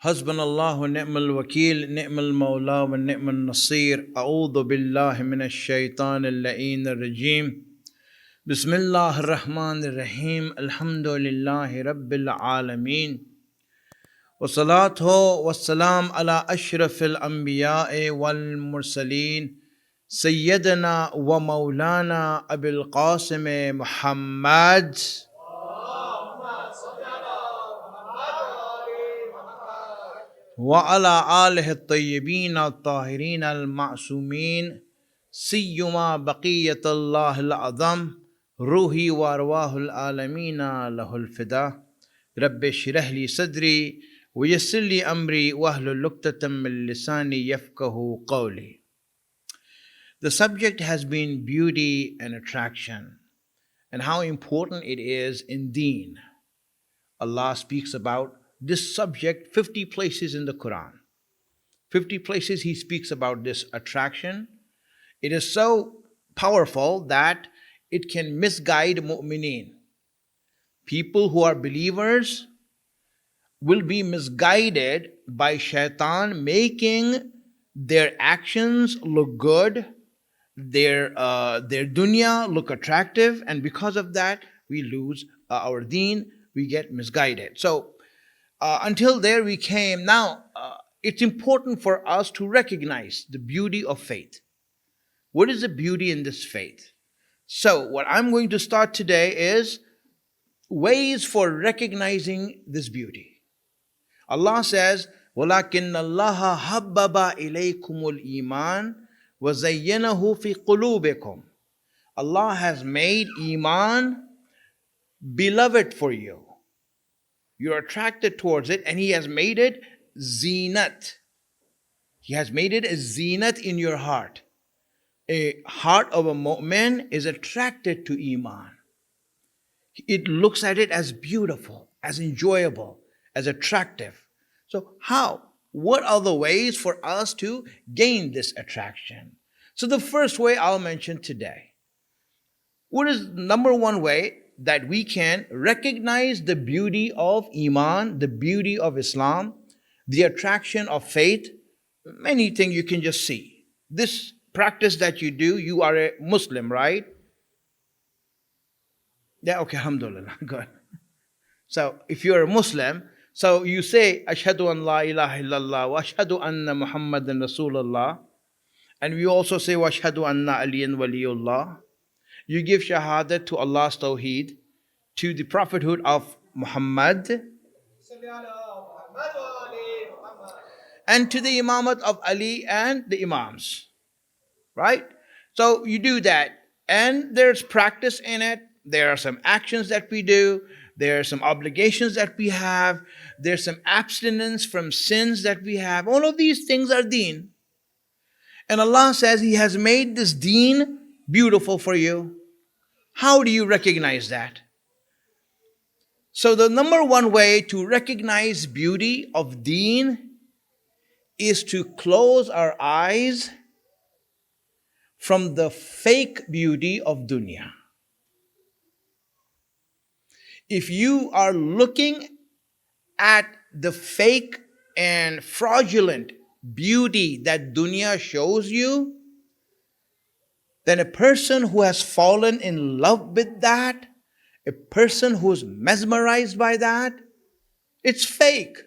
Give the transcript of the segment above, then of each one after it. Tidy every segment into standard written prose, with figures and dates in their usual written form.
حسبنا الله ونعم الوكيل نعم المولى ونعم النصير أعوذ بالله من الشيطان اللعين الرجيم بسم الله الرحمن الرحيم الحمد لله رب العالمين والصلاة والسلام على أشرف الأنبياء والمرسلين سيدنا ومولانا أبي القاسم محمد وعلى آله الطيبين الطاهرين المعصومين سيما بقية الله الأعظم روحي وأرواح العالمين له الفداء رب اشرح لي صدري ويسر لي أمري واحلل عقدة من لساني يفقهوا قولي. The subject has been beauty and attraction and how important it is in deen. Allah speaks about this subject 50 places in the Quran. 50 places He speaks about this attraction. It is so powerful that it can misguide mu'mineen. People who are believers will be misguided by shaitan, making their actions look good, their dunya look attractive, and because of that we lose our deen, we get misguided. So until there we came. Now, it's important for us to recognize the beauty of faith. What is the beauty in this faith? So, what I'm going to start today is ways for recognizing this beauty. Allah says, وَلَكِنَّ اللَّهَ حَبَّبَ إِلَيْكُمُ الْإِيمَانِ وَزَيَّنَهُ فِي قُلُوبِكُمْ. Allah has made Iman beloved for you. You're attracted towards it, and He has made it zinat. He has made it a zinat in your heart. A heart of a mu'min is attracted to Iman. It looks at it as beautiful, as enjoyable, as attractive. So how? What are the ways for us to gain this attraction? So the first way I'll mention today. What is number one way that we can recognize the beauty of Iman, the beauty of Islam, the attraction of faith? Many things you can just see. This practice that you do, you are a Muslim, right? Yeah, okay, alhamdulillah, good. So if you're a Muslim, so you say, Ashhadu an la ilaha illallah wa ashhadu anna Muhammadan Rasulullah. And we also say, wa ashhadu anna aliyan waliyullah. You give shahadat to Allah's tawheed, to the prophethood of Muhammad, and to the imamat of Ali and the imams. Right? So you do that. And there's practice in it. There are some actions that we do. There are some obligations that we have. There's some abstinence from sins that we have. All of these things are deen. And Allah says He has made this deen beautiful for you. How do you recognize that? So the number one way to recognize beauty of deen is to close our eyes from the fake beauty of dunya. If you are looking at the fake and fraudulent beauty that dunya shows you, then a person who has fallen in love with that, a person who's mesmerized by that, it's fake.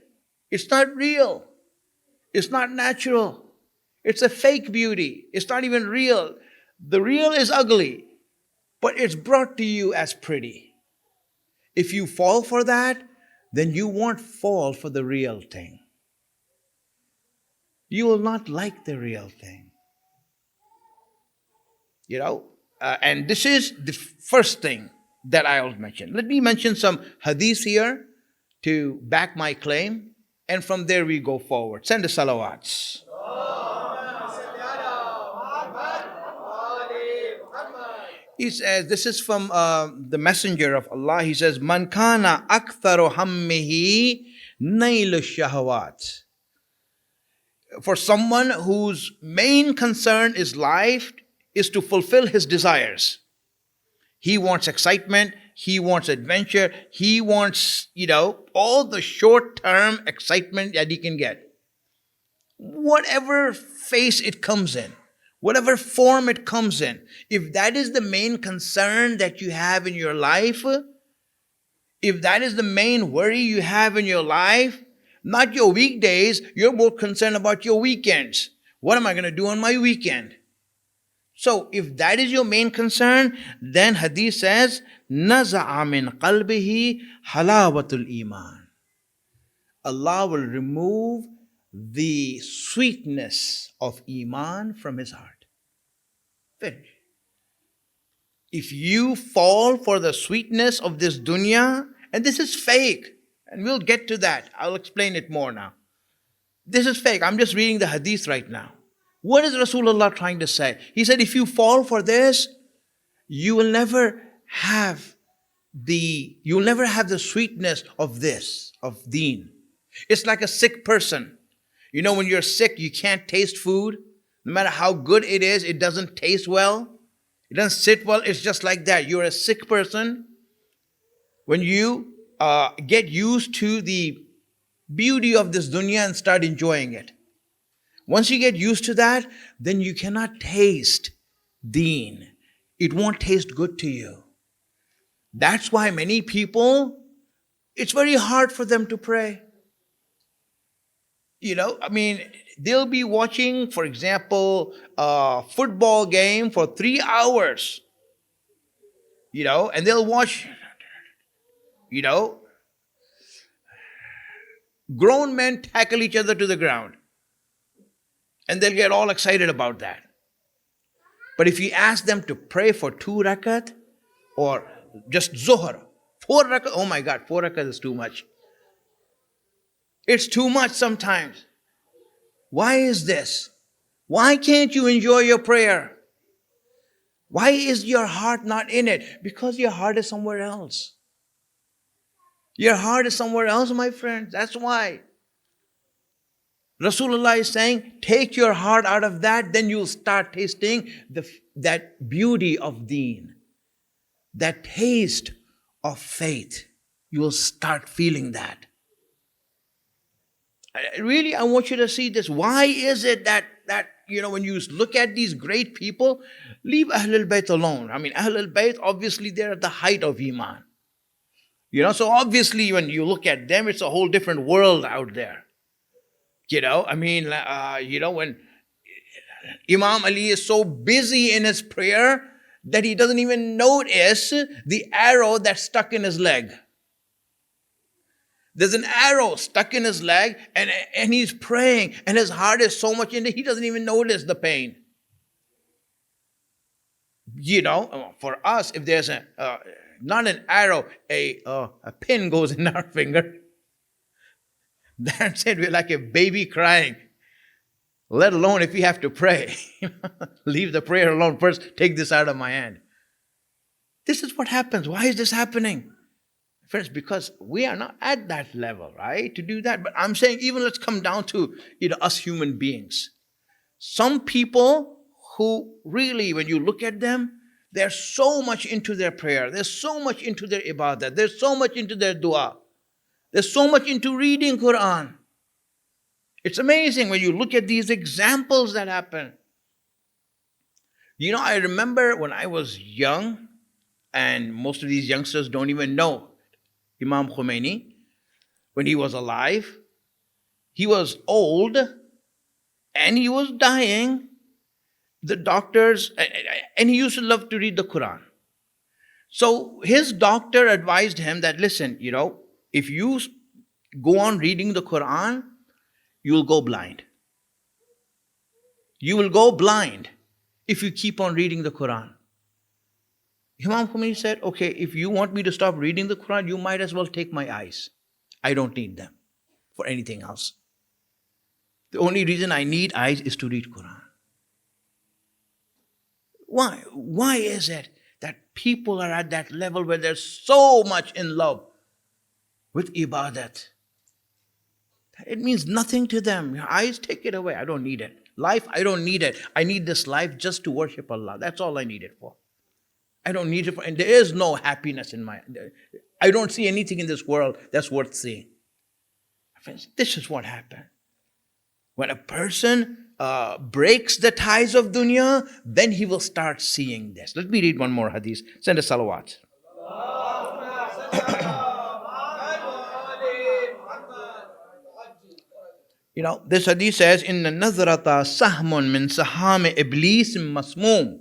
It's not real. It's not natural. It's a fake beauty. It's not even real. The real is ugly, but it's brought to you as pretty. If you fall for that, then you won't fall for the real thing. You will not like the real thing. And this is the first thing that I will mention. Let me mention some hadiths here to back my claim, and from there we go forward. Send the salawats. He says, this is from the Messenger of Allah. He says, Man kana aktharu hammihi nailu shahawat. For someone whose main concern is life is to fulfill his desires. He wants excitement, he wants adventure, he wants, all the short-term excitement that he can get. Whatever face it comes in, whatever form it comes in, if that is the main concern that you have in your life, if that is the main worry you have in your life, not your weekdays, you're more concerned about your weekends. What am I going to do on my weekend? So if that is your main concern, then hadith says, naza'a min qalbihi halawatul iman. Allah will remove the sweetness of iman from his heart. Finish. If you fall for the sweetness of this dunya, and this is fake, and we'll get to that. I'll explain it more now. This is fake. I'm just reading the hadith right now. What is Rasulullah trying to say? He said, if you fall for this, you will never have the sweetness of this, of deen. It's like a sick person. When you're sick, you can't taste food. No matter how good it is, it doesn't taste well. It doesn't sit well. It's just like that. You're a sick person. When you get used to the beauty of this dunya and start enjoying it. Once you get used to that, then you cannot taste deen. It won't taste good to you. That's why many people, it's very hard for them to pray. They'll be watching, for example, a football game for 3 hours. And they'll watch, grown men tackle each other to the ground. And they'll get all excited about that. But if you ask them to pray for 2 rakat or just ZEHRA, 4 rakat, oh my God, 4 rakat is too much. It's too much sometimes. Why is this? Why can't you enjoy your prayer? Why is your heart not in it? Because your heart is somewhere else. Your heart is somewhere else, my friends. That's why. Rasulullah is saying, take your heart out of that, then you'll start tasting that beauty of deen, that taste of faith. You will start feeling that. Really, I want you to see this. Why is it that when you look at these great people, leave Ahlul Bayt alone. Ahlul Bayt, obviously, they're at the height of Iman. So obviously, when you look at them, it's a whole different world out there. When Imam Ali is so busy in his prayer that he doesn't even notice the arrow that's stuck in his leg. There's an arrow stuck in his leg and he's praying and his heart is so much in it, he doesn't even notice the pain. For us, if there's not an arrow, a pin goes in our finger, that's it. We're like a baby crying. Let alone if we have to pray. Leave the prayer alone. First, take this out of my hand. This is what happens. Why is this happening? Friends, because we are not at that level, right? To do that. But I'm saying, even let's come down to us human beings. Some people who really, when you look at them, they're so much into their prayer. They're so much into their ibadah. They're so much into their dua. They're so much into reading Quran. It's amazing when you look at these examples that happen. I remember when I was young, and most of these youngsters don't even know Imam Khomeini, when he was alive, he was old and he was dying. The doctors, and he used to love to read the Quran. So his doctor advised him that, listen, if you go on reading the Quran, you will go blind. You will go blind if you keep on reading the Quran. Imam Khomeini said, okay, if you want me to stop reading the Quran, you might as well take my eyes. I don't need them for anything else. The only reason I need eyes is to read Quran. Why? Why is it that people are at that level where they're so much in love with ibadat? It means nothing to them. Your eyes, take it away. I don't need it. Life, I don't need it. I need this life just to worship Allah. That's all I need it for. I don't need it. And there is no happiness in I don't see anything in this world that's worth seeing. Friends, this is what happened. When a person breaks the ties of dunya, then he will start seeing this. Let me read one more hadith. Send a salawat. This hadith says, "Inna nazrata sahmun min saham iblis masmum."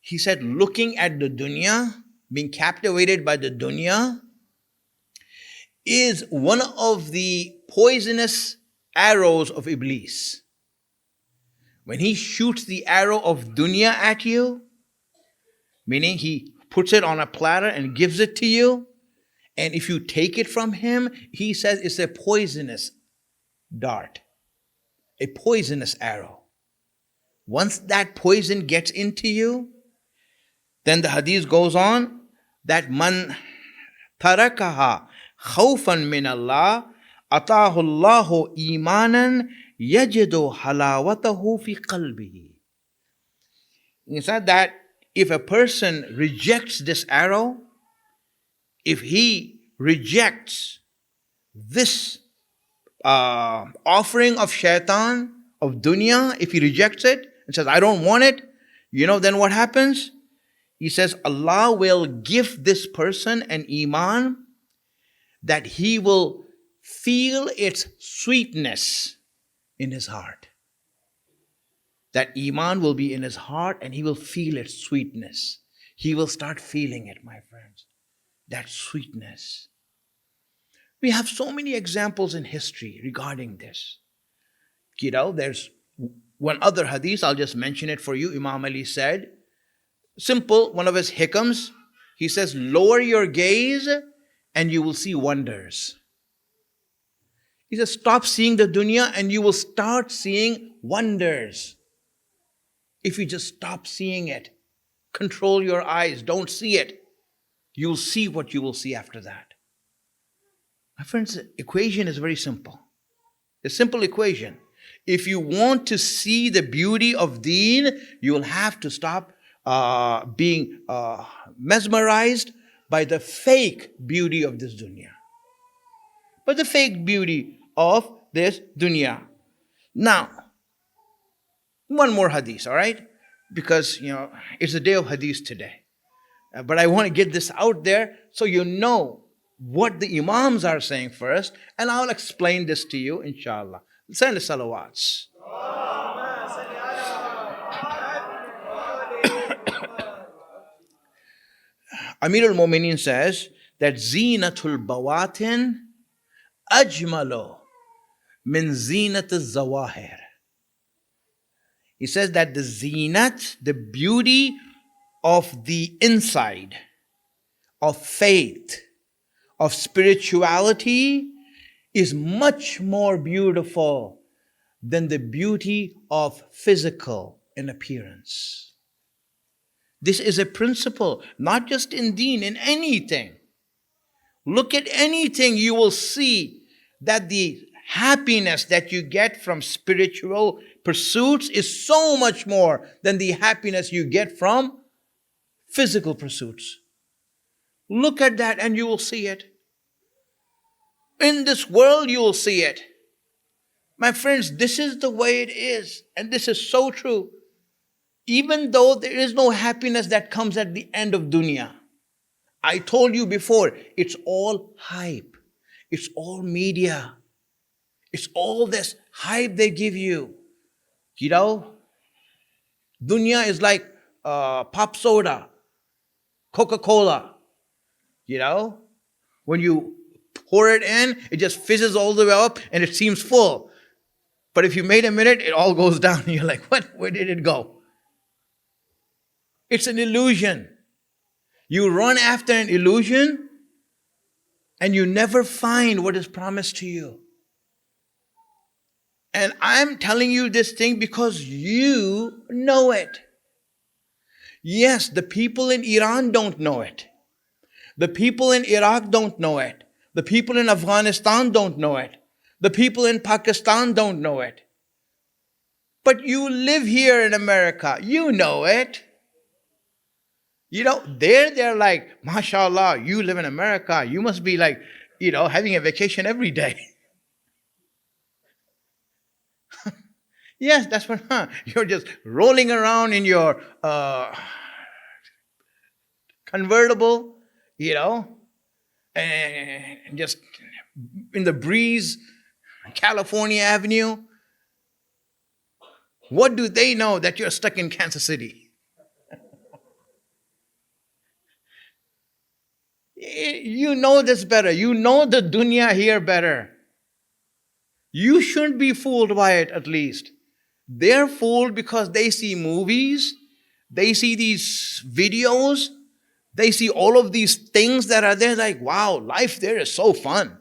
He said, looking at the dunya, being captivated by the dunya, is one of the poisonous arrows of Iblis. When he shoots the arrow of dunya at you, meaning he puts it on a platter and gives it to you, and if you take it from him, he says it's a poisonous dart, a poisonous arrow. Once that poison gets into you, then the hadith goes on that man tarakaha khawfan min Allah atahu Allahu imanan yajidu halawatahu fi qalbihi. It said that if a person rejects this arrow, if he rejects this offering of shaitan, of dunya, if he rejects it and says, I don't want it, then what happens? He says, Allah will give this person an iman that he will feel its sweetness in his heart. That iman will be in his heart and he will feel its sweetness. He will start feeling it, my friends. That sweetness. We have so many examples in history regarding this. There's one other hadith, I'll just mention it for you. Imam Ali said, simple, one of his hikams, he says, lower your gaze and you will see wonders. He says, stop seeing the dunya and you will start seeing wonders. If you just stop seeing it, control your eyes, don't see it, you'll see what you will see after that. My friends, the equation is very simple. A simple equation. If you want to see the beauty of deen, you will have to stop being mesmerized by the fake beauty of this dunya. But the fake beauty of this dunya. Now, one more hadith, all right? Because, it's the day of hadith today. But I want to get this out there so you know what the imams are saying first, and I'll explain this to you, inshallah. Send the salawats. Amir al-Mu'mineen says that zinatul bawatin ajmalu min zinatul zawahir. He says that the zinat, the beauty of the inside, of faith, of spirituality, is much more beautiful than the beauty of physical in appearance. This is a principle, not just in deen, in anything. Look at anything, you will see that the happiness that you get from spiritual pursuits is so much more than the happiness you get from physical pursuits. Look at that and you will see it. In this world you will see it. My friends, this is the way it is. And this is so true. Even though there is no happiness that comes at the end of dunya. I told you before, it's all hype. It's all media. It's all this hype they give you. Dunya is like pop soda, Coca-Cola. When you pour it in, it just fizzes all the way up and it seems full. But if you wait a minute, it all goes down and you're like, what? Where did it go? It's an illusion. You run after an illusion and you never find what is promised to you. And I'm telling you this thing because you know it. Yes, the people in Iran don't know it. The people in Iraq don't know it. The people in Afghanistan don't know it. The people in Pakistan don't know it. But you live here in America. You know it. They're like, mashallah, you live in America. You must be like, having a vacation every day. Yes, that's what, you're just rolling around in your convertible, and just in the breeze, California Avenue. What do they know that you're stuck in Kansas City? You know this better. You know the dunya here better. You shouldn't be fooled by it, at least. They're fooled because they see movies, they see these videos, they see all of these things that are there, like, wow, life there is so fun.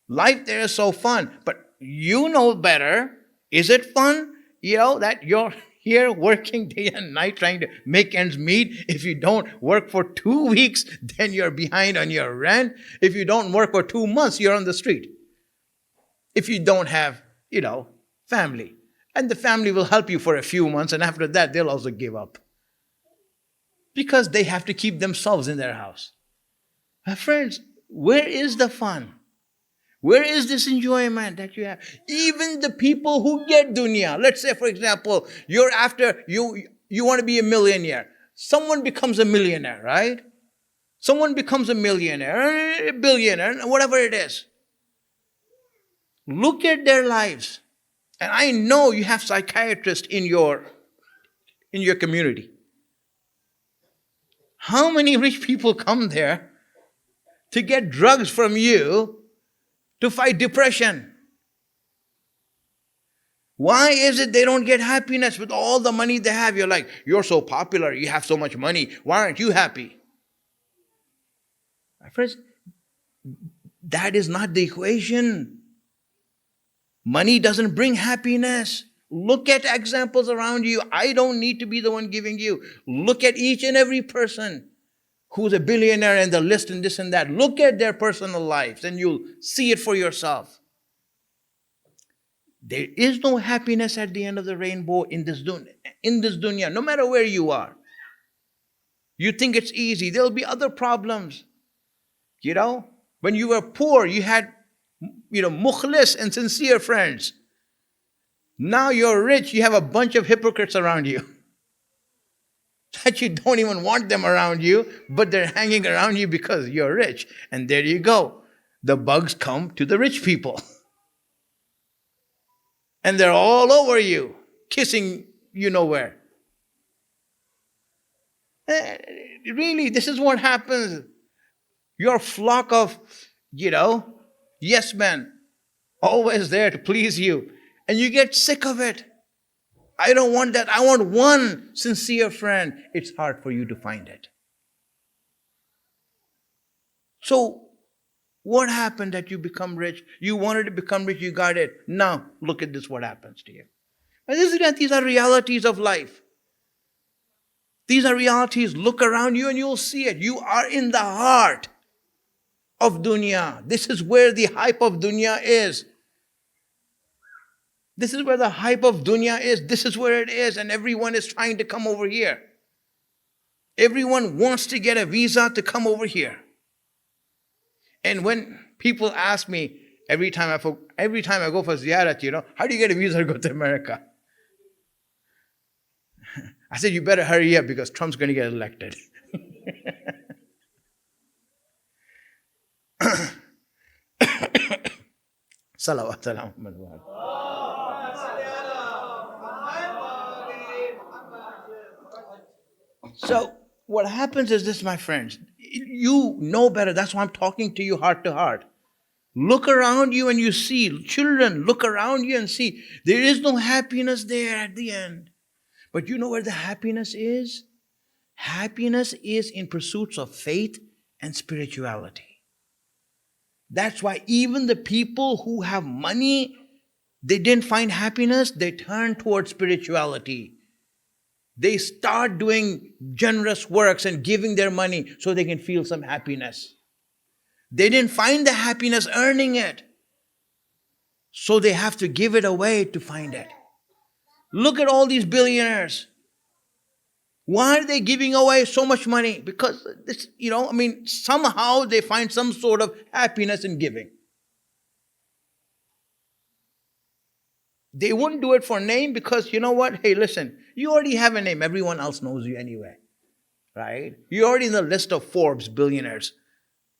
Life there is so fun. But you know better. Is it fun? That you're here working day and night trying to make ends meet. If you don't work for 2 weeks, then you're behind on your rent. If you don't work for 2 months, you're on the street. If you don't have, family. And the family will help you for a few months, and after that, they'll also give up. Because they have to keep themselves in their house. My friends, where is the fun? Where is this enjoyment that you have? Even the people who get dunya. Let's say, for example, you want to be a millionaire. Someone becomes a millionaire, right? Someone becomes a millionaire, a billionaire, whatever it is. Look at their lives. And I know you have psychiatrists in your community. How many rich people come there to get drugs from you to fight depression? Why is it they don't get happiness with all the money they have? You're like, you're so popular, you have so much money. Why aren't you happy? My friends, that is not the equation. Money doesn't bring happiness. Look at examples around you. I don't need to be the one giving you. Look at each and every person who's a billionaire and the list and this and that. Look at their personal lives and you'll see it for yourself. There is no happiness at the end of the rainbow in this dunya, no matter where you are. You think it's easy. There'll be other problems. When you were poor, you had mukhlis and sincere friends. Now you're rich, you have a bunch of hypocrites around you. That you don't even want them around you, but they're hanging around you because you're rich. And there you go. The bugs come to the rich people. And they're all over you, kissing you know where. Really, this is what happens. Your flock of, yes men, always there to please you. And you get sick of it. I don't want that. I want one sincere friend. It's hard for you to find it. So, what happened that you become rich? You wanted to become rich, you got it. Now, look at this, what happens to you. And these are realities of life. These are realities. Look around you and you'll see it. You are in the heart of dunya. This is where the hype of dunya is. This is where the hype of dunya is. This is where it is. And everyone is trying to come over here. Everyone wants to get a visa to come over here. And when people ask me, every time I go for ziyarat, how do you get a visa to go to America? I said, you better hurry up because Trump's going to get elected. Salawat ala Muhammad. So what happens is this, my friends. You know better. That's why I'm talking to you heart to heart. Look around you and you see. Children, look around you and see. There is no happiness there at the end. But you know where the happiness is? Happiness is in pursuits of faith and spirituality. That's why even the people who have money, they didn't find happiness, they turn towards spirituality. They start doing generous works and giving their money so they can feel some happiness. They didn't find the happiness earning it. So they have to give it away to find it. Look at all these billionaires. Why are they giving away so much money? Because this, somehow they find some sort of happiness in giving. They wouldn't do it for name because you know what? Hey, listen, you already have a name. Everyone else knows you anyway, right? You're already in the list of Forbes billionaires.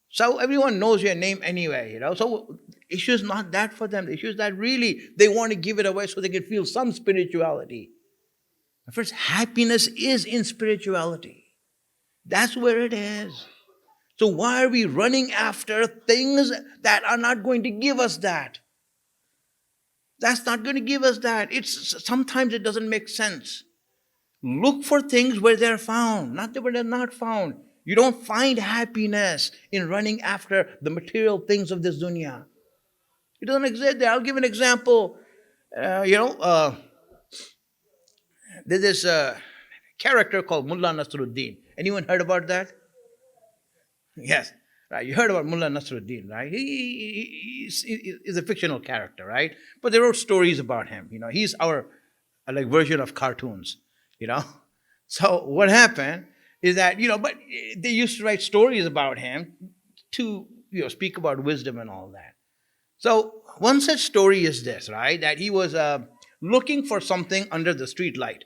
So everyone knows your name anyway, So the issue is not that for them. The issue is that really they want to give it away so they can feel some spirituality. First, happiness is in spirituality. That's where it is. So why are we running after things that are not going to give us that? That's not going to give us that. Sometimes it doesn't make sense. Look for things where they're found, not where they're not found. You don't find happiness in running after the material things of this dunya. It doesn't exist there. I'll give an example. There's this character called Mullah Nasruddin. Anyone heard about that? Yes. Right, you heard about Mullah Nasruddin, right? He's a fictional character, right? But they wrote stories about him. He's our version of cartoons. So what happened is that but they used to write stories about him to speak about wisdom and all that. So one such story is this, right? That he was looking for something under the street light.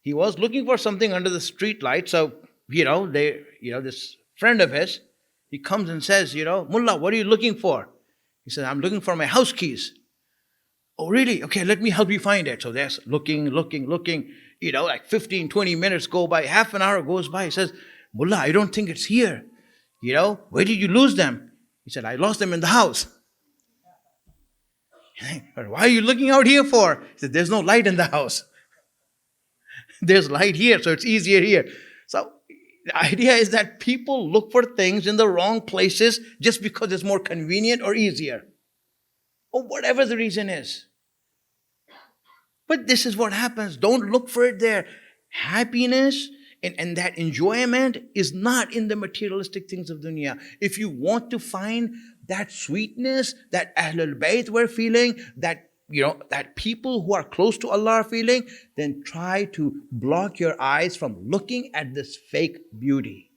He was looking for something under the street light. So this friend of his. He comes and says, Mullah, what are you looking for? He says, I'm looking for my house keys. Oh, really? Okay, let me help you find it. So there's looking, like 15, 20 minutes go by, half an hour goes by. He says, Mullah, I don't think it's here. Where did you lose them? He said, I lost them in the house. Why are you looking out here for? He said, there's no light in the house. There's light here, so it's easier here. So the idea is that people look for things in the wrong places just because it's more convenient or easier. Or whatever the reason is. But this is what happens. Don't look for it there. Happiness and that enjoyment is not in the materialistic things of dunya. If you want to find that sweetness that Ahlul Bayt were feeling, that people who are close to Allah are feeling, then try to block your eyes from looking at this fake beauty.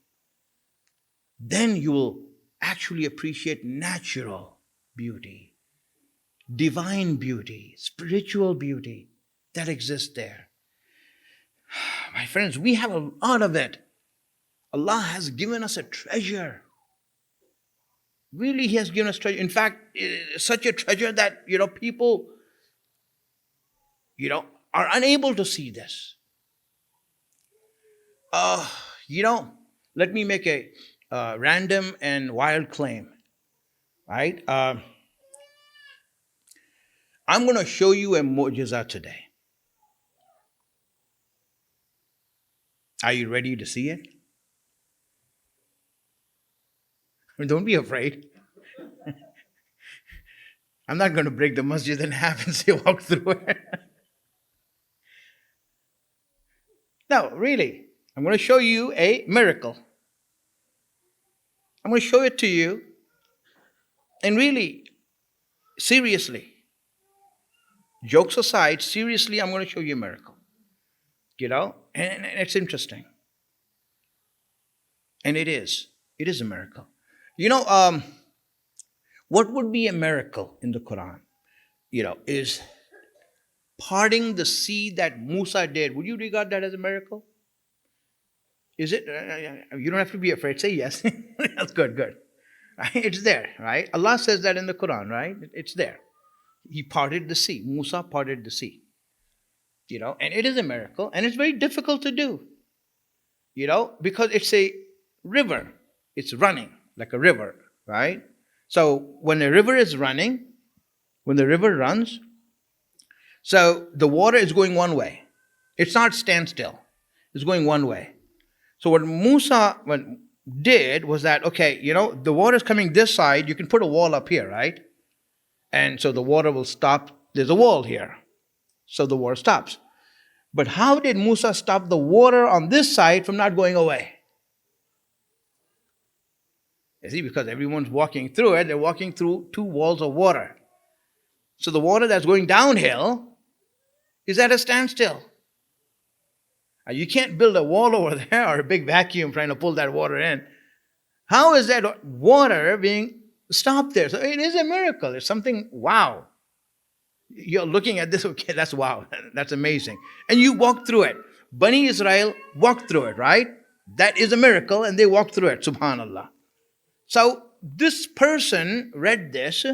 Then you will actually appreciate natural beauty, divine beauty, spiritual beauty that exists there. My friends, we have a lot of it. Allah has given us a treasure. Really, He has given us treasure. In fact, such a treasure that, people are unable to see this. Let me make a random and wild claim, right? I'm going to show you a mu'jiza today. Are you ready to see it? Don't be afraid. I'm not going to break the masjid in half and say walk through it. No, really. I'm going to show you a miracle. I'm going to show it to you. And really, seriously, jokes aside, seriously, I'm going to show you a miracle. And it's interesting. And it is. It is a miracle. What would be a miracle in the Quran? Is parting the sea that Musa did. Would you regard that as a miracle? Is it? You don't have to be afraid. Say yes. That's good. Right? It's there, right? Allah says that in the Quran, right? It's there. He parted the sea. Musa parted the sea. And it is a miracle. And it's very difficult to do. Because it's a river. It's running like a river, right? So when a river is running, when the river runs, so the water is going one way. It's not standstill. It's going one way. So what Musa did was that, the water is coming this side. You can put a wall up here, right? And so the water will stop. There's a wall here. So the water stops. But how did Musa stop the water on this side from not going away? You see, because everyone's walking through it, they're walking through two walls of water. So the water that's going downhill is at a standstill. You can't build a wall over there or a big vacuum trying to pull that water in. How is that water being stopped there? So it is a miracle. It's something, wow. You're looking at this, okay, that's wow. That's amazing. And you walk through it. Bani Israel walked through it, right? That is a miracle, and they walked through it, subhanAllah. So this person read this,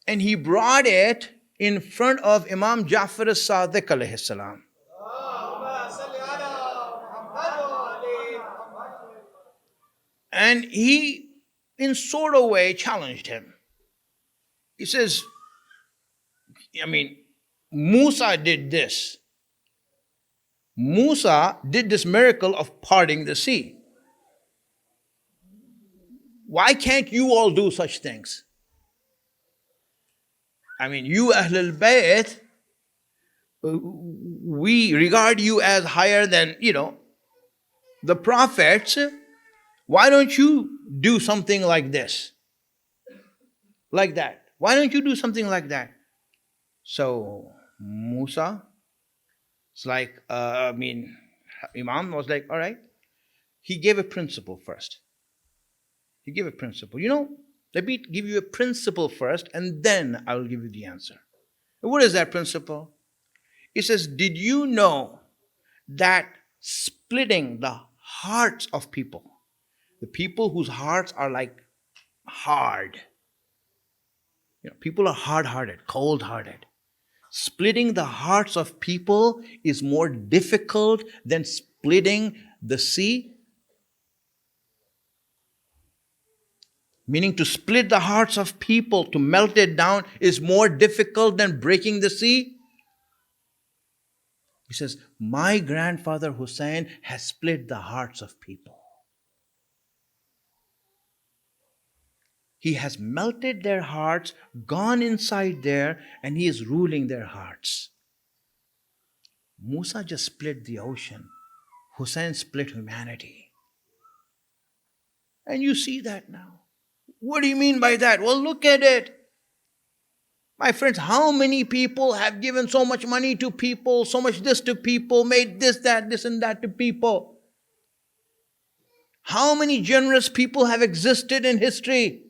and he brought it in front of Imam Ja'far as-Sadiq alayhi salam. And he, in sort of way, challenged him. He says, Musa did this. Musa did this miracle of parting the sea. Why can't you all do such things? You Ahlul Bayt, we regard you as higher than, the prophets. Why don't you do something like this? Like that. Why don't you do something like that? So Musa, it's like, Imam was like, all right. He gave a principle first. He gave a principle. Let me give you a principle first, and then I will give you the answer. What is that principle? It says, did you know that splitting the hearts of people, the people whose hearts are like hard, people are hard-hearted, cold-hearted. Splitting the hearts of people is more difficult than splitting the sea. Meaning to split the hearts of people, to melt it down, is more difficult than breaking the sea. He says, my grandfather Hussein has split the hearts of people. He has melted their hearts, gone inside there, and he is ruling their hearts. Musa just split the ocean. Hussein split humanity. And you see that now. What do you mean by that? Well, look at it. My friends, how many people have given so much money to people, so much this to people, made this, that, this and that to people? How many generous people have existed in history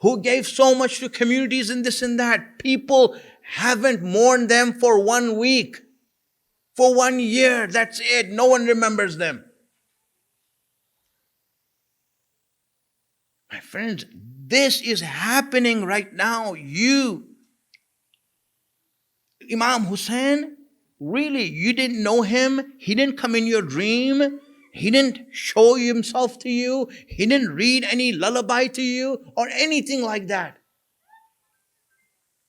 who gave so much to communities and this and that? People haven't mourned them for 1 week, for 1 year. That's it. No one remembers them. My friends, this is happening right now. Imam Hussein, really, you didn't know him. He didn't come in your dream. He didn't show himself to you. He didn't read any lullaby to you or anything like that.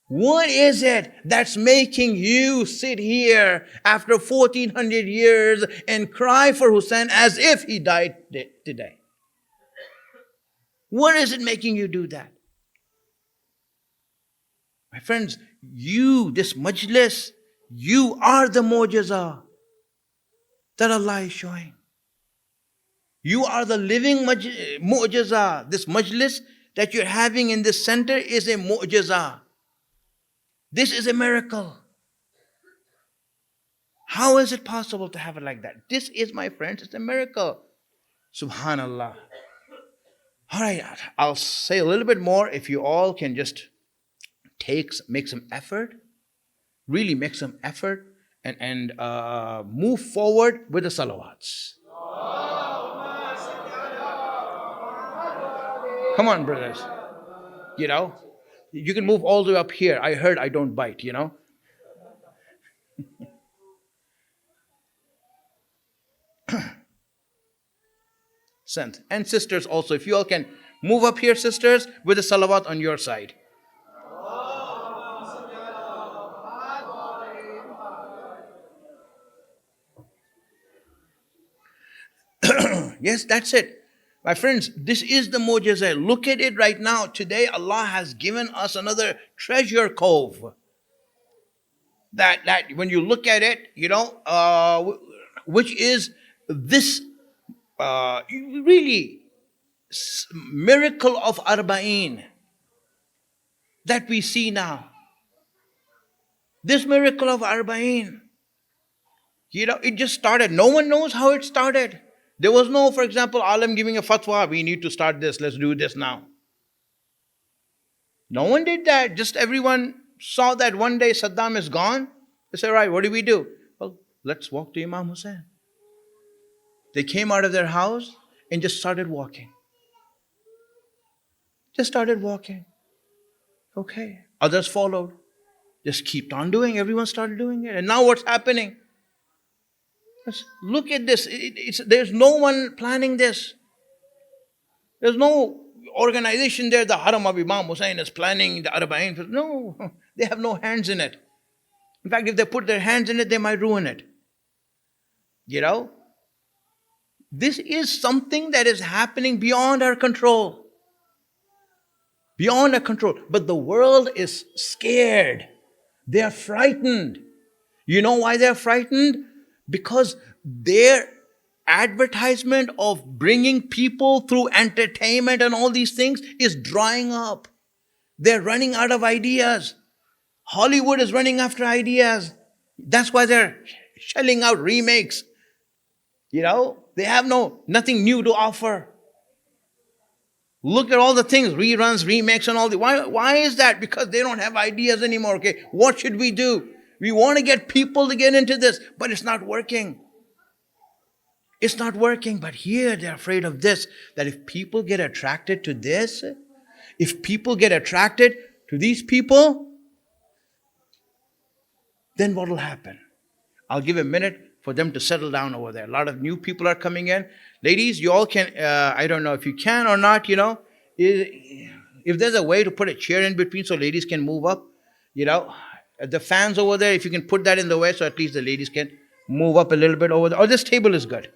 What is it that's making you sit here after 1400 years and cry for Hussein as if he died today? What is it making you do that? My friends, this majlis, you are the mu'jiza that Allah is showing. You are the living mu'jiza. This majlis that you're having in this center is a mu'jiza. This is a miracle. How is it possible to have it like that? This is, my friends, it's a miracle. Subhanallah. All right, I'll say a little bit more if you all can just make some effort, really make some effort and move forward with the salawats. Come on, brothers. You can move all the way up here. I heard I don't bite, Sent. And sisters also, if you all can move up here, sisters, with the salawat on your side. Yes, that's it. My friends, this is the mu'jiza. Look at it right now. Today, Allah has given us another treasure cove. That when you look at it, which is this really miracle of Arba'een that we see now. This miracle of Arba'een. It just started. No one knows how it started. There was no, for example, alim giving a fatwa, we need to start this, let's do this now. No one did that. Just everyone saw that one day Saddam is gone. They said, right, what do we do? Well, let's walk to Imam Hussein. They came out of their house and just started walking. Just started walking. Okay. Others followed. Just keep on doing. Everyone started doing it. And now what's happening? Look at this. There's no one planning this. There's no organization there. The Haram of Imam Hussein is planning the Arba'in. No, they have no hands in it. In fact, if they put their hands in it, they might ruin it. This is something that is happening beyond our control. Beyond our control. But the world is scared. They are frightened. You know why they're frightened? Because their advertisement of bringing people through entertainment and all these things is drying up. They're running out of ideas. Hollywood is running after ideas. That's why they're shelling out remakes. They have nothing new to offer. Look at all the things, reruns, remakes and all that. Why is that? Because they don't have ideas anymore. Okay, what should we do? We want to get people to get into this, but it's not working. It's not working. But here they're afraid of this, that if people get attracted to this, if people get attracted to these people, then what will happen? I'll give a minute for them to settle down over there. A lot of new people are coming in. Ladies, you all can, I don't know if you can or not, if there's a way to put a chair in between so ladies can move up, the fans over there, if you can put that in the way so at least the ladies can move up a little bit over there. Or this table is good.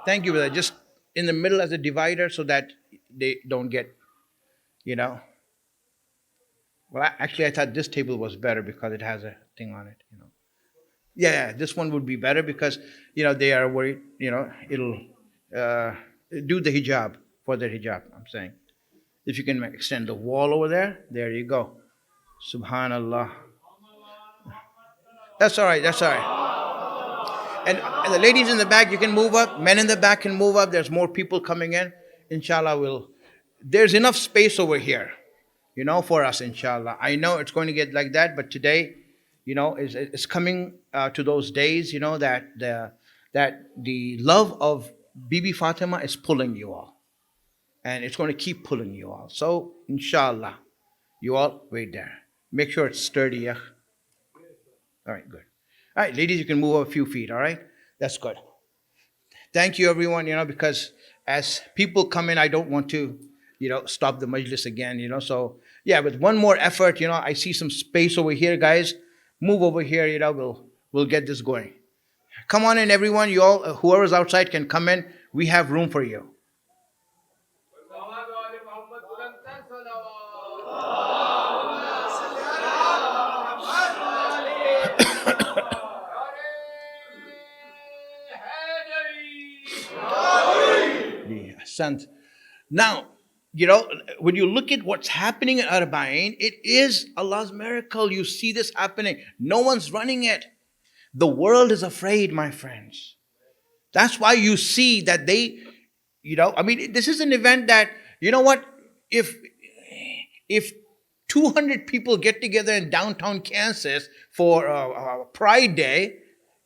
Thank you for that. Just in the middle as a divider so that they don't get, Well, actually, I thought this table was better because it has a thing on it, Yeah, this one would be better because, they are worried, it'll do the hijab, for the hijab, I'm saying. If you can extend the wall over there you go. Subhanallah. That's all right. And the ladies in the back, you can move up. Men in the back can move up. There's more people coming in. Inshallah, there's enough space over here, for us, inshallah. I know it's going to get like that, but today, it's coming to those days, that the love of Bibi Fatima is pulling you all. And it's going to keep pulling you all. So, inshallah, you all wait there. Make sure it's sturdy, yeah? All right, good. All right, ladies, you can move up a few feet, all right? That's good. Thank you, everyone, because as people come in, I don't want to, stop the majlis again, So, yeah, with one more effort, I see some space over here, guys. Move over here, we'll get this going. Come on in, everyone. You all, whoever's outside can come in. We have room for you. Now, when you look at what's happening at Arba'in, it is Allah's miracle. You see this happening. No one's running it. The world is afraid, my friends. That's why you see that they, this is an event that, if 200 people get together in downtown Kansas for Pride Day,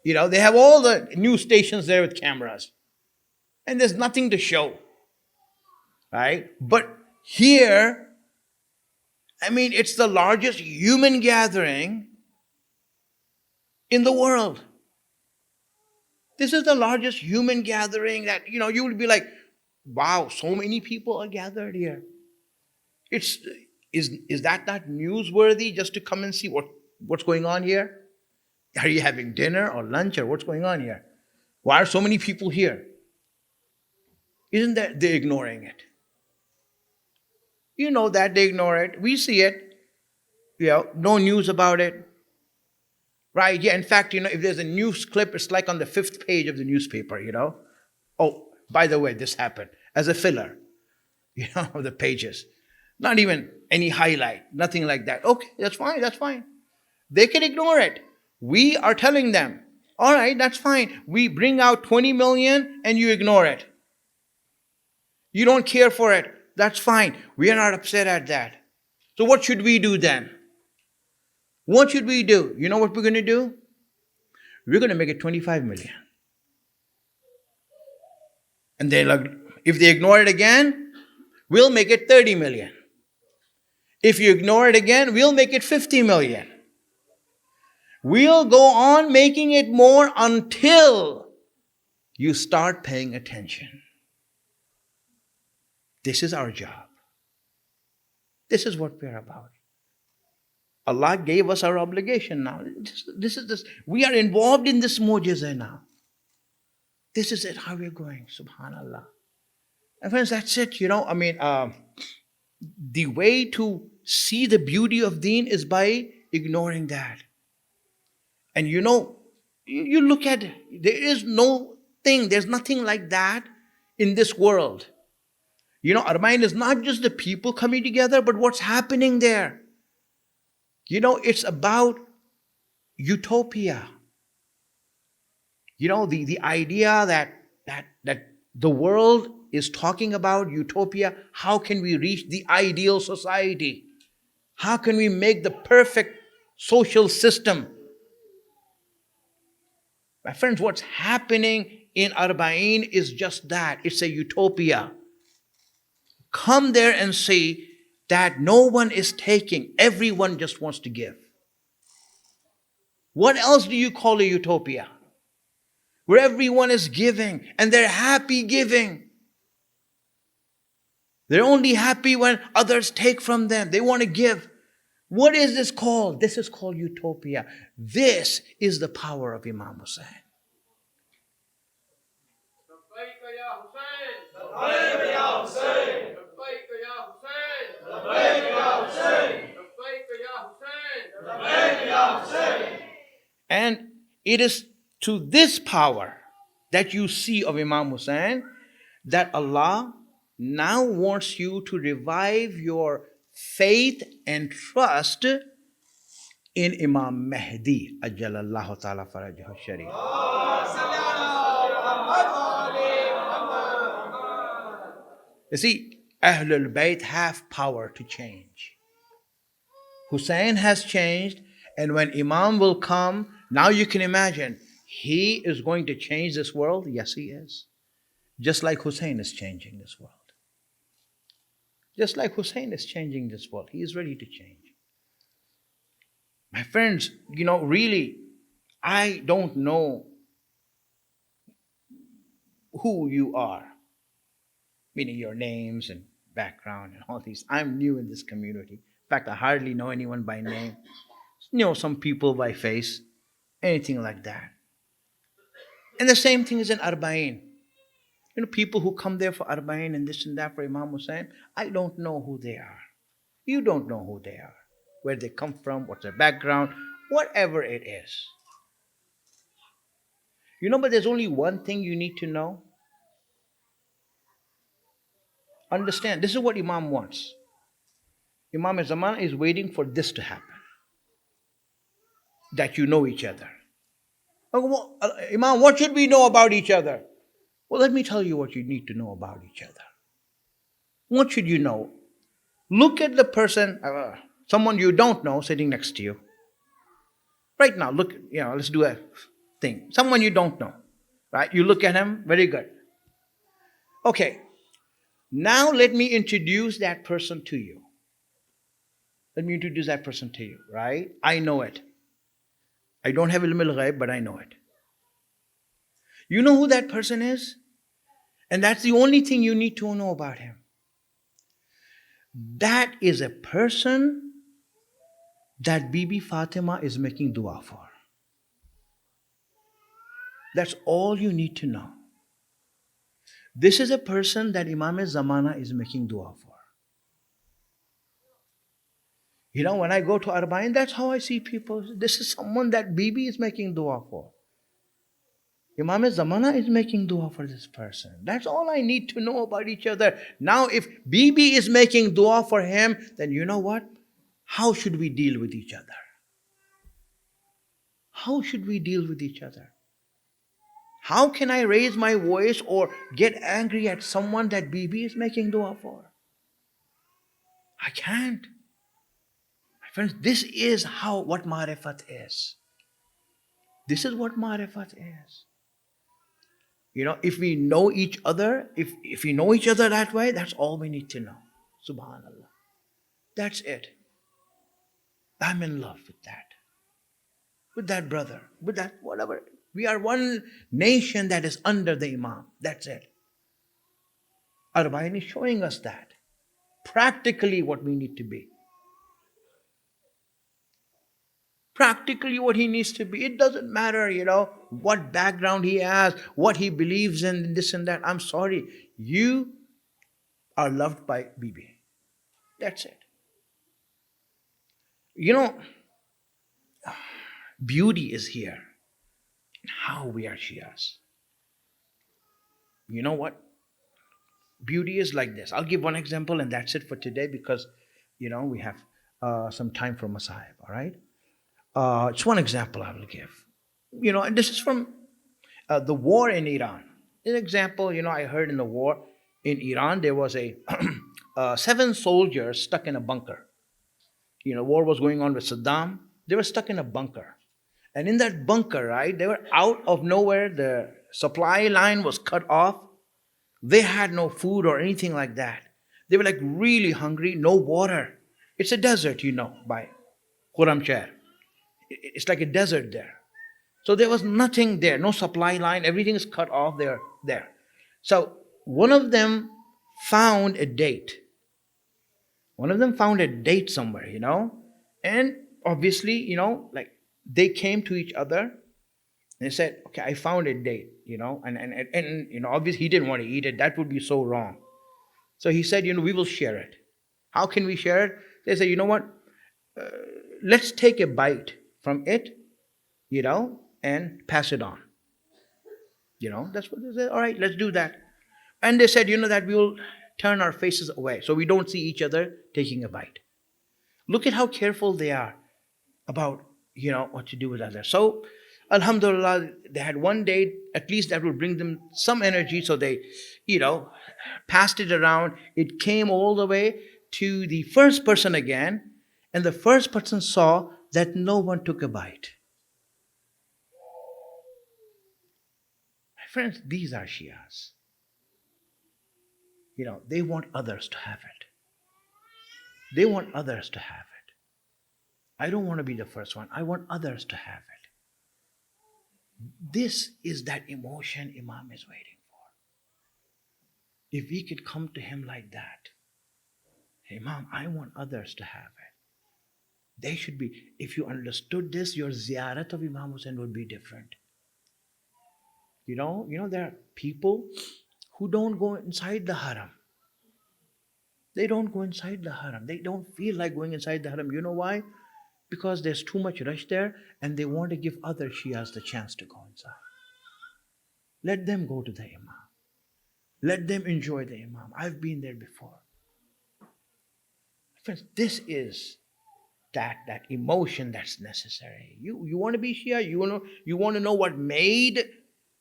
they have all the news stations there with cameras. And there's nothing to show. Right? But here, it's the largest human gathering in the world. This is the largest human gathering that, you will be like, wow, so many people are gathered here. Is that not newsworthy just to come and see what's going on here? Are you having dinner or lunch or what's going on here? Why are so many people here? Isn't that they're ignoring it? That they ignore it. We see it. No news about it. Right? Yeah, in fact, if there's a news clip, it's like on the 5th page of the newspaper, Oh, by the way, this happened. As a filler, of the pages. Not even any highlight, nothing like that. Okay, that's fine, that's fine. They can ignore it. We are telling them, all right, that's fine. We bring out 20 million and you ignore it. You don't care for it. That's fine. We are not upset at that. So what should we do then? What should we do? You know what we're going to do? We're going to make it 25 million. And they like, if they ignore it again, we'll make it 30 million. If you ignore it again, we'll make it 50 million. We'll go on making it more until you start paying attention. This is our job. This is what we're about. Allah gave us our obligation now. This. We are involved in this mu'jiza now. This is it, how we're going. Subhanallah. And friends, that's it. The way to see the beauty of deen is by ignoring that. And you look at it, there's nothing like that in this world. Arbaeen is not just the people coming together, but what's happening there. It's about utopia. The idea that the world is talking about utopia. How can we reach the ideal society? How can we make the perfect social system? My friends, what's happening in Arbaeen is just that. It's a utopia. Come there and see that no one is taking. Everyone just wants to give. What else do you call a utopia? Where everyone is giving and they're happy giving. They're only happy when others take from them. They want to give. What is this called? This is called utopia. This is the power of Imam Hussain. And it is to this power that you see of Imam Hussain that Allah now wants you to revive your faith and trust in Imam Mahdi Ajjalallahu Ta'ala Farajahu Sharif. You see, Ahlul Bayt have power to change. Hussein has changed, and when Imam will come, now you can imagine, he is going to change this world. Yes, he is. Just like Hussein is changing this world. Just like Hussein is changing this world. He is ready to change. My friends, really, I don't know who you are. Meaning your names and background and all these. I'm new in this community. In fact, I hardly know anyone by name. Some people by face. Anything like that. And the same thing is in Arbaeen. People who come there for Arbaeen and this and that for Imam Hussain, I don't know who they are. You don't know who they are. Where they come from, what's their background, whatever it is. But there's only one thing you need to know. Understand, this is what Imam wants. Imam Zaman is waiting for this to happen. That you know each other. Imam, what should we know about each other? Well, let me tell you what you need to know about each other. What should you know? Look at the person, someone you don't know sitting next to you. Right now, look, let's do a thing. Someone you don't know, right? You look at him, very good. Okay, now let me introduce that person to you. Let me introduce that person to you, right? I know it. I don't have ilm al-ghaib, but I know it. You know who that person is? And that's the only thing you need to know about him. That is a person that Bibi Fatima is making dua for. That's all you need to know. This is a person that Imam Zamana is making dua for. When I go to Arbaeen, that's how I see people. This is someone that Bibi is making dua for. Imam Zamana is making dua for this person. That's all I need to know about each other. Now, if Bibi is making dua for him, then you know what? How should we deal with each other? How should we deal with each other? How can I raise my voice or get angry at someone that Bibi is making dua for? I can't. My friends, this is what marifat is. This is what marifat is. If we know each other, if we know each other that way, that's all we need to know. Subhanallah. That's it. I'm in love with that brother, with that whatever. We are one nation that is under the Imam. That's it. Arba'in is showing us that. Practically what we need to be. Practically what he needs to be. It doesn't matter, what background he has, what he believes in, this and that. I'm sorry. You are loved by Bibi. That's it. Beauty is here in how we are Shias. You know what? Beauty is like this. I'll give one example and that's it for today because, we have some time for Masahib, all right? It's one example I will give. And this is from the war in Iran. An example, I heard in the war in Iran, there was 7 soldiers stuck in a bunker. War was going on with Saddam. They were stuck in a bunker. And in that bunker, right, they were out of nowhere. The supply line was cut off. They had no food or anything like that. They were like really hungry, no water. It's a desert, by Khurramshahr. It's like a desert there. So there was nothing there, no supply line, everything is cut off there. So one of them found a date. One of them found a date somewhere, and obviously, like they came to each other and they said, okay, I found a date, and obviously he didn't want to eat it. That would be so wrong. So he said, we will share it. How can we share it? They said, you know what? Let's take a bite from it, and pass it on. That's what they said. All right, let's do that. And they said, that we will turn our faces away so we don't see each other taking a bite. Look at how careful they are about, what to do with others. So, alhamdulillah, they had one date, at least that would bring them some energy. So they, passed it around. It came all the way to the first person again. And the first person saw that no one took a bite. My friends, these are Shias. They want others to have it. They want others to have it. I don't want to be the first one. I want others to have it. This is that emotion Imam is waiting for. If we could come to him like that, Imam, I want others to have it. They should be, if you understood this, your ziyarat of Imam Hussain would be different. There are people who don't go inside the haram. They don't go inside the haram. They don't feel like going inside the haram. You know why? Because there's too much rush there and they want to give other Shias the chance to go inside. Let them go to the Imam. Let them enjoy the Imam. I've been there before. Friends, this is that emotion that's necessary. You want to be Shia? You want to know what made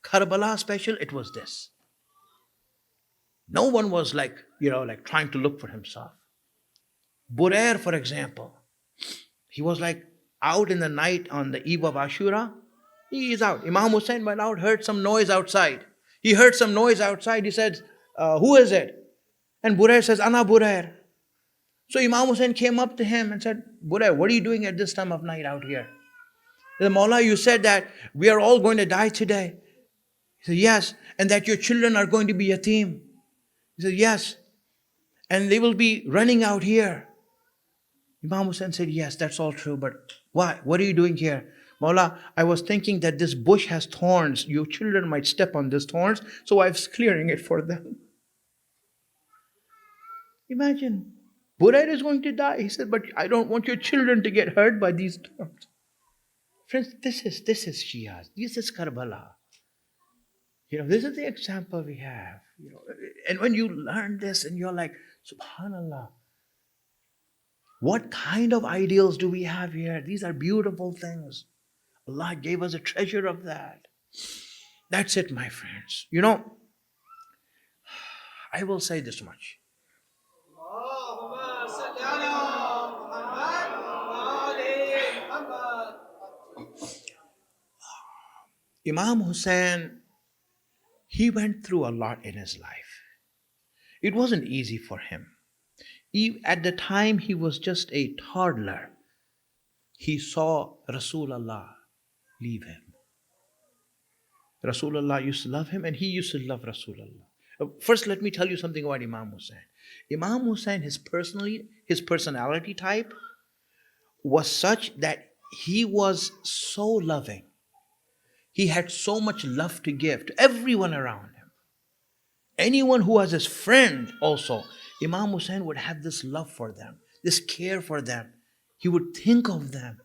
Karbala special? It was this. No one was like trying to look for himself. Burair, for example, he was like out in the night on the eve of Ashura. He is out. Imam Hussain went out, heard some noise outside. He heard some noise outside. He said, who is it? And Burair says, Ana Burair. So Imam Hussain came up to him and said, Burair, what are you doing at this time of night out here? He said, Maula, you said that we are all going to die today. He said, yes. And that your children are going to be yatim. He said, yes. And they will be running out here. Imam Hussain said, yes, that's all true. But why? What are you doing here? Maula, I was thinking that this bush has thorns. Your children might step on these thorns. So I was clearing it for them. Imagine. Burair is going to die. He said, but I don't want your children to get hurt by these thorns. Friends, this is Shias. This is Karbala. This is the example we have. And when you learn this and you're like, subhanallah, what kind of ideals do we have here? These are beautiful things. Allah gave us a treasure of that. That's it, my friends. I will say this much. Imam Hussein, he went through a lot in his life. It wasn't easy for him. At the time he was just a toddler, he saw Rasulullah leave him. Rasulullah used to love him and he used to love Rasulullah. First, let me tell you something about Imam Hussein. Imam Hussein, his personality type was such that he was so loving. He had so much love to give to everyone around him. Anyone who was his friend also, Imam Hussein would have this love for them, this care for them. He would think of them.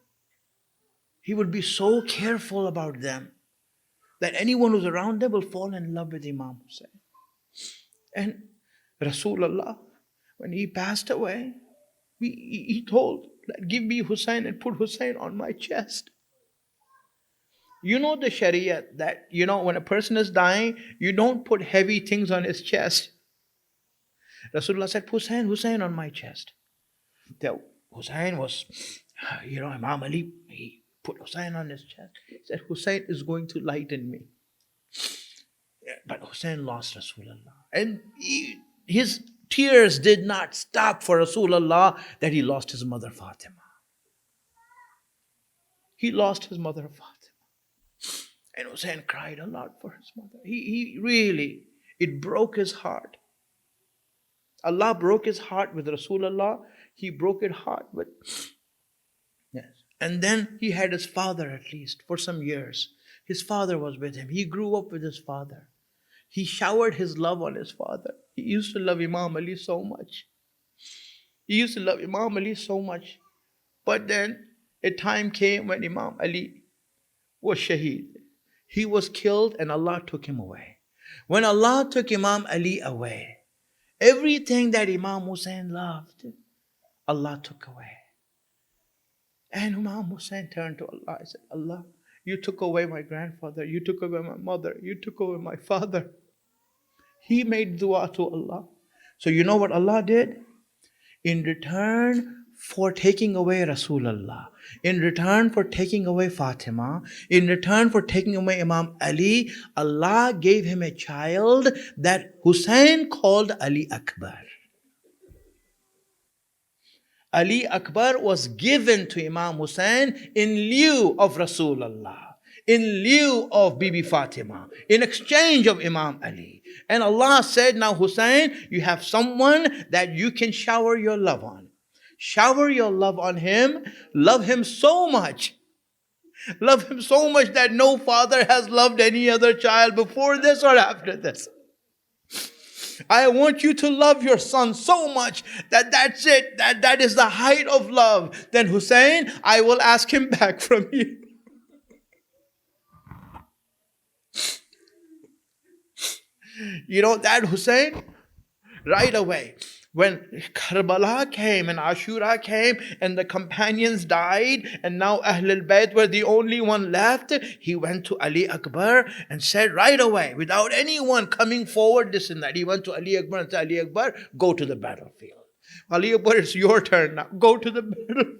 He would be so careful about them that anyone who's around them will fall in love with Imam Hussein. And Rasulullah, when he passed away, he told, give me Hussein and put Hussein on my chest. The Sharia that, when a person is dying, you don't put heavy things on his chest. Rasulullah said, Hussein on my chest. Hussein was, Imam Ali, he put Hussein on his chest. He said, Hussein is going to lighten me. But Hussein lost Rasulullah. And his tears did not stop for Rasulullah that he lost his mother Fatima. He lost his mother Fatima. And Hussein cried a lot for his mother. He really, it broke his heart. Allah broke his heart with Rasulullah. He broke his heart with, yes. And then he had his father at least for some years. His father was with him. He grew up with his father. He showered his love on his father. He used to love Imam Ali so much. But then a time came when Imam Ali was shaheed. He was killed and Allah took him away. When Allah took Imam Ali away, everything that Imam Hussein loved, Allah took away. And Imam Hussein turned to Allah and said, Allah, you took away my grandfather, you took away my mother, you took away my father. He made dua to Allah. So you know what Allah did? In return for taking away Rasulullah, in return for taking away Fatima, in return for taking away Imam Ali, Allah gave him a child that Hussein called Ali Akbar. Ali Akbar was given to Imam Hussein in lieu of Rasulullah, in lieu of Bibi Fatima, in exchange of Imam Ali. And Allah said, now Hussein, you have someone that you can shower your love on. Shower your love on him. Love him so much. Love him so much that no father has loved any other child before this or after this. I want you to love your son so much that's it. That is the height of love. Then Hussein, I will ask him back from you. That Hussein, right away, when Karbala came and Ashura came and the companions died and now Ahlul Bayt were the only one left, he went to Ali Akbar and said right away, without anyone coming forward, this and that, he went to Ali Akbar and said, Ali Akbar, go to the battlefield. Ali Akbar, it's your turn now. Go to the battlefield.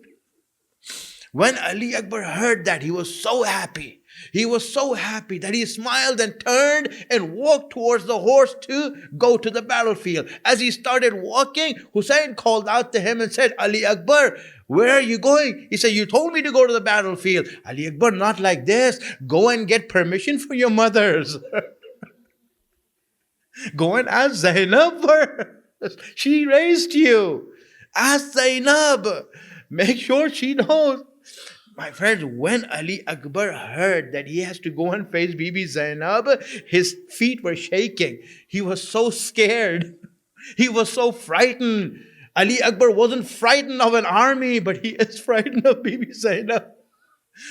When Ali Akbar heard that, he was so happy. He was so happy that he smiled and turned and walked towards the horse to go to the battlefield. As he started walking, Hussein called out to him and said, Ali Akbar, where are you going? He said, you told me to go to the battlefield. Ali Akbar, not like this. Go and get permission from your mothers. Go and ask Zainab for her. She raised you. Ask Zainab. Make sure she knows. My friends, when Ali Akbar heard that he has to go and face Bibi Zainab, his feet were shaking. He was so scared. He was so frightened. Ali Akbar wasn't frightened of an army, but he is frightened of Bibi Zainab.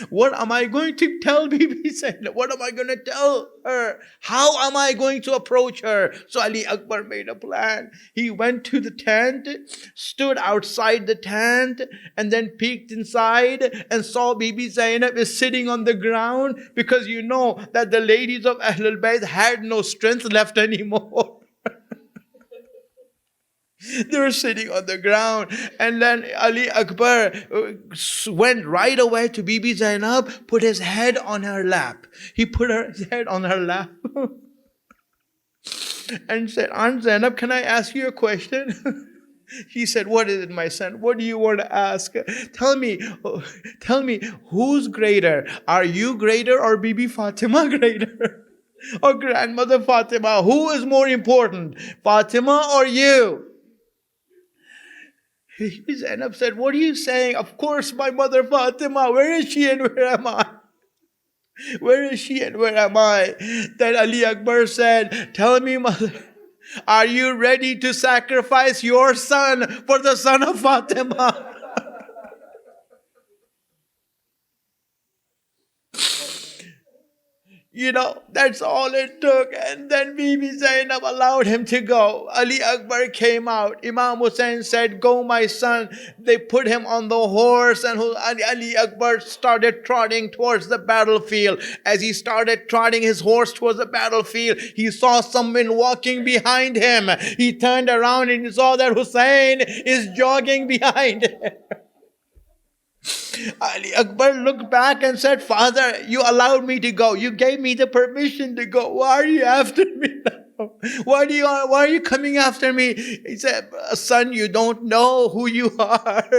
What am I going to tell Bibi Zainab? What am I going to tell her? How am I going to approach her? So Ali Akbar made a plan. He went to the tent, stood outside the tent, and then peeked inside and saw Bibi Zainab is sitting on the ground, because you know that the ladies of Ahlul Bayt had no strength left anymore. They were sitting on the ground, and then Ali Akbar went right away to Bibi Zainab, put his head on her lap. He put his head on her lap and said, Aunt Zainab, can I ask you a question? She said, what is it, my son? What do you want to ask? Tell me, who's greater? Are you greater or Bibi Fatima greater? Or grandmother Fatima? Who is more important, Fatima or you? Zainab said, what are you saying? Of course, my mother Fatima. Where is she and where am I? Where is she and where am I? Then Ali Akbar said, tell me, mother, are you ready to sacrifice your son for the son of Fatima? You know, that's all it took. And then Bibi Zainab allowed him to go. Ali Akbar came out. Imam Hussain said, go my son. They put him on the horse, and Ali Akbar started trotting towards the battlefield. As he started trotting his horse towards the battlefield, he saw someone walking behind him. He turned around and he saw that Hussain is jogging behind him. Ali Akbar looked back and said, Father, you allowed me to go. You gave me the permission to go. Why are you after me now? Why are you coming after me? He said, son, you don't know who you are.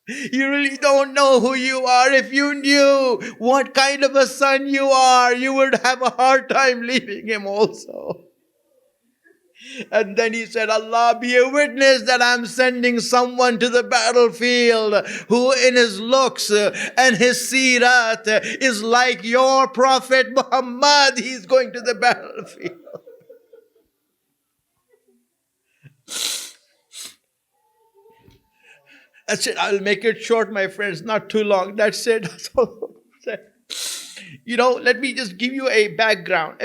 You really don't know who you are. If you knew what kind of a son you are, you would have a hard time leaving him also. And then he said, Allah be a witness that I'm sending someone to the battlefield who in his looks and his sirat is like your Prophet Muhammad. He's going to the battlefield. That's it. I'll make it short, my friends, not too long. That's it. That's all. You know, let me just give you a background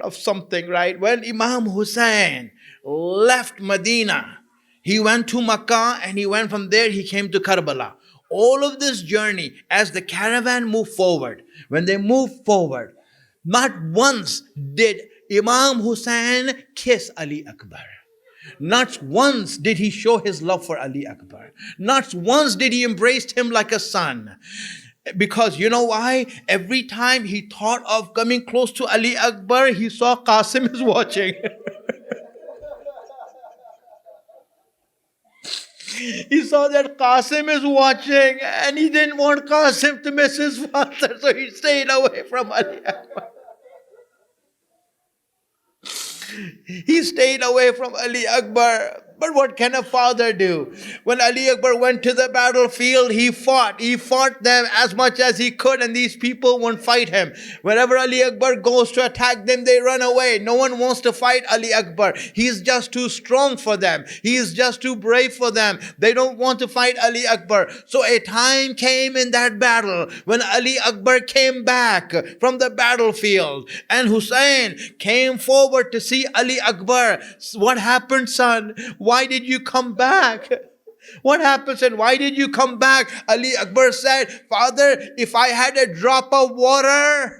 of something, right? When Imam Hussain left Medina, he went to Makkah, and he went from there, he came to Karbala. All of this journey, as the caravan moved forward, when they moved forward, not once did Imam Hussain kiss Ali Akbar. Not once did he show his love for Ali Akbar. Not once did he embrace him like a son. Because you know why? Every time he thought of coming close to Ali Akbar, he saw Qasim is watching. He saw that Qasim is watching, and he didn't want Qasim to miss his father, so he stayed away from Ali Akbar. He stayed away from Ali Akbar. But what can a father do? When Ali Akbar went to the battlefield, he fought. He fought them as much as he could, and these people won't fight him. Whenever Ali Akbar goes to attack them, they run away. No one wants to fight Ali Akbar. He's just too strong for them. He is just too brave for them. They don't want to fight Ali Akbar. So a time came in that battle when Ali Akbar came back from the battlefield, and Hussain came forward to see Ali Akbar. What happened, son? Why did you come back? What happened, and why did you come back? Ali Akbar said, Father, if I had a drop of water,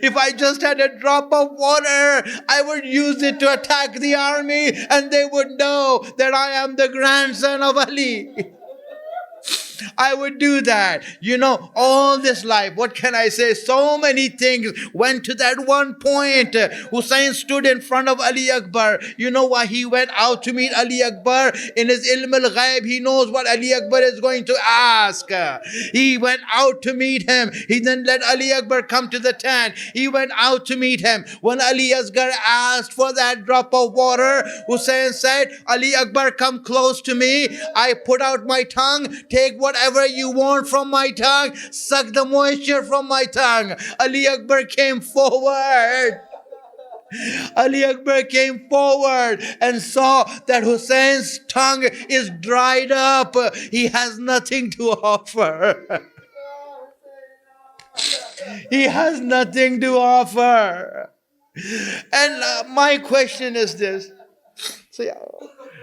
if I just had a drop of water, I would use it to attack the army, and they would know that I am the grandson of Ali. I would do that. You know, all this life, what can I say? So many things went to that one point. Hussain stood in front of Ali Akbar. You know why he went out to meet Ali Akbar? In his ilm al-ghaib, he knows what Ali Akbar is going to ask. He went out to meet him. He then let Ali Akbar come to the tent. He went out to meet him. When Ali Akbar asked for that drop of water, Hussain said, Ali Akbar, come close to me. I put out my tongue. Take whatever you want from my tongue. Suck the moisture from my tongue. Ali Akbar came forward. Ali Akbar came forward and saw that Hussein's tongue is dried up. He has nothing to offer. He has nothing to offer. And my question is this.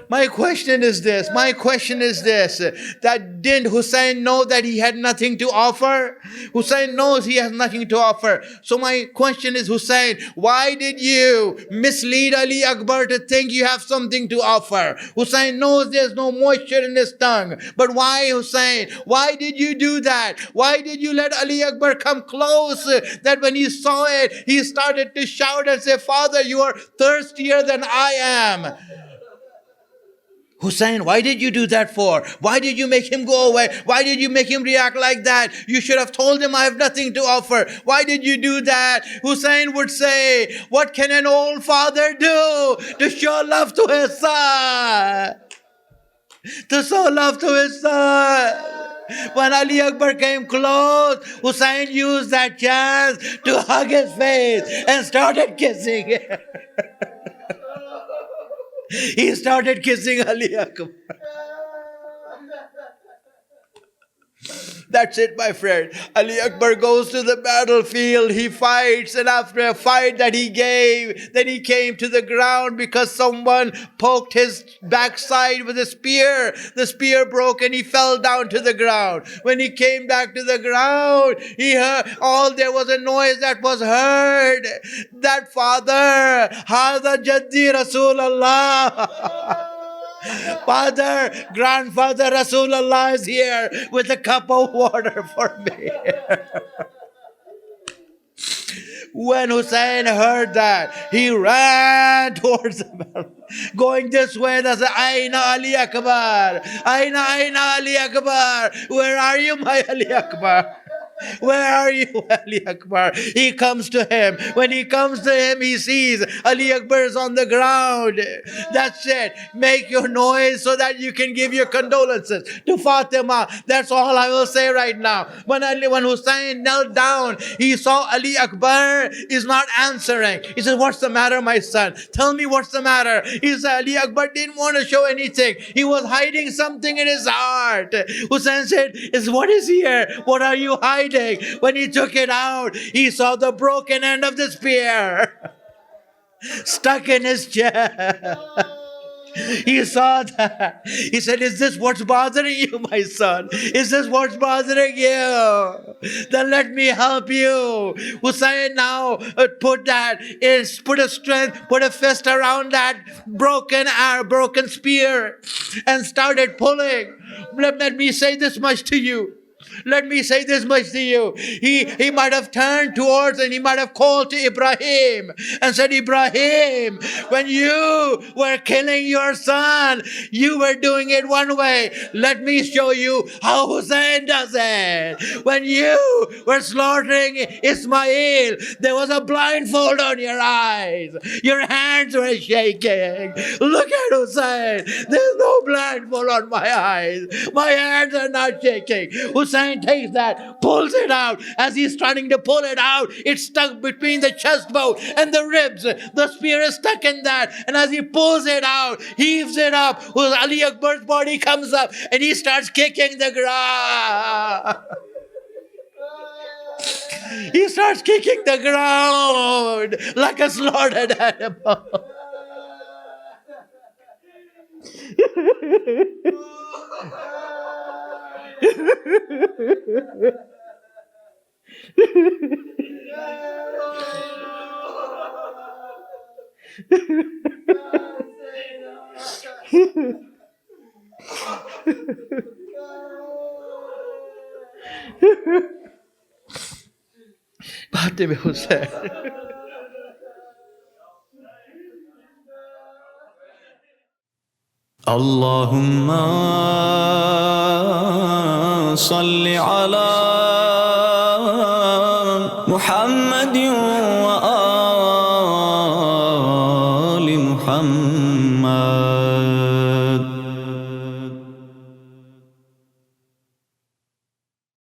My question is this, that didn't Hussein know that he had nothing to offer? Hussein knows he has nothing to offer. So my question is, Hussein, why did you mislead Ali Akbar to think you have something to offer? Hussein knows there's no moisture in his tongue. But why, Hussein? Why did you do that? Why did you let Ali Akbar come close? That when he saw it, he started to shout and say, Father, you are thirstier than I am. Hussein, why did you do that for? Why did you make him go away? Why did you make him react like that? You should have told him I have nothing to offer. Why did you do that? Hussein would say, what can an old father do to show love to his son? To show love to his son. When Ali Akbar came close, Hussein used that chance to hug his face and started kissing him. He started kissing Ali Akbar. That's it, my friend. Ali Akbar goes to the battlefield. He fights, and after a fight that he gave, then he came to the ground because someone poked his backside with a spear. The spear broke and he fell down to the ground. When he came back to the ground, he heard there was a noise that was heard. That father, Hada Jaddi Rasulallah. Father, grandfather Rasulullah is here with a cup of water for me. When Hussein heard that, he ran towards the battle. Going this way, and said, Aina Ali Akbar? Aina Ali Akbar? Where are you, my Ali Akbar? Where are you, Ali Akbar? He comes to him. When he comes to him, he sees Ali Akbar is on the ground. That's it. Make your noise so that you can give your condolences to Fatima. That's all I will say right now. When Hussein knelt down, he saw Ali Akbar is not answering. He said, what's the matter, my son? Tell me what's the matter. He said, Ali Akbar didn't want to show anything. He was hiding something in his heart. Hussein said, what is here? What are you hiding? When he took it out, he saw the broken end of the spear stuck in his chest. He saw that. He said, is this what's bothering you, my son? Is this what's bothering you? Then let me help you. Hussein now put a fist around that broken spear and started pulling. Let me say this much to you. Let me say this much to you. He might have turned towards and he might have called to Ibrahim and said, Ibrahim, when you were killing your son, you were doing it one way. Let me show you how Hussein does it. When you were slaughtering Ismail, there was a blindfold on your eyes. Your hands were shaking. Look at Hussein. There's no blindfold on my eyes. My hands are not shaking. Hussein takes that, pulls it out. As he's trying to pull it out, it's stuck between the chest bone and the ribs. The spear is stuck in that. And as he pulls it out, heaves it up, Ali Akbar's body comes up and he starts kicking the ground. He starts kicking the ground like a slaughtered animal. Fatima Hussein. اللهم صل على محمد وآل محمد